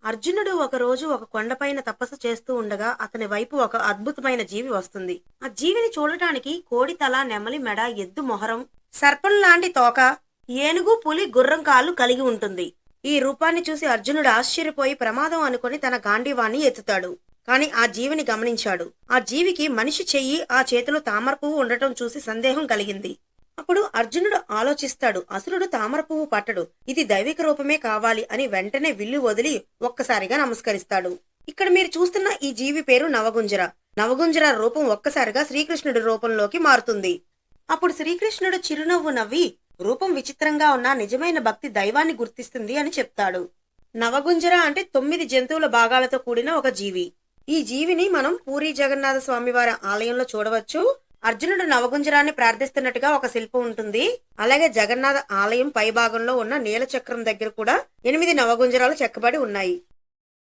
అర్జునుడు ఒకరోజు ఒక కొండపైన తపస్సు చేస్తూ ఉండగా అతని వైపు ఒక అద్భుతమైన జీవి వస్తుంది. ఆ జీవిని చూడటానికి కోడి తల, నెమలి మెడ, ఎద్దు మొహరం, సర్పం లాంటి తోక, ఏనుగు, పులి, గుర్రం కాళ్ళు కలిగి ఉంటుంది. ఈ రూపాన్ని చూసి అర్జునుడు ఆశ్చర్యపోయి ప్రమాదం అనుకుని తన గాంధీవాన్ని ఎత్తుతాడు. కాని ఆ జీవిని గమనించాడు. ఆ జీవికి మనిషి చెయ్యి, ఆ చేతిలో తామర పువ్వు ఉండటం చూసి సందేహం కలిగింది. అప్పుడు అర్జునుడు ఆలోచిస్తాడు. అసురుడు తామర పువ్వు పట్టడు, ఇది దైవిక రూపమే కావాలి అని వెంటనే విల్లు వదిలి ఒక్కసారిగా నమస్కరిస్తాడు. ఇక్కడ మీరు చూస్తున్న ఈ జీవి పేరు నవగుంజర. నవగుంజర రూపం ఒక్కసారిగా శ్రీకృష్ణుడి రూపంలోకి మారుతుంది. అప్పుడు శ్రీకృష్ణుడు చిరునవ్వు నవ్వి, రూపం విచిత్రంగా ఉన్న నిజమైన భక్తి దైవాన్ని గుర్తిస్తుంది అని చెప్తాడు. నవగుంజర అంటే 9 జంతువుల భాగాలతో కూడిన ఒక జీవి. ఈ జీవిని మనం పూరీ జగన్నాథ స్వామి వారి ఆలయంలో చూడవచ్చు. అర్జునుడు నవగుంజరాన్ని ప్రార్థిస్తున్నట్టుగా ఒక శిల్పం ఉంటుంది. అలాగే జగన్నాథ ఆలయం పై భాగంలో ఉన్న నీలచక్రం దగ్గర కూడా 8 నవగుంజరాలు చెక్కబడి ఉన్నాయి.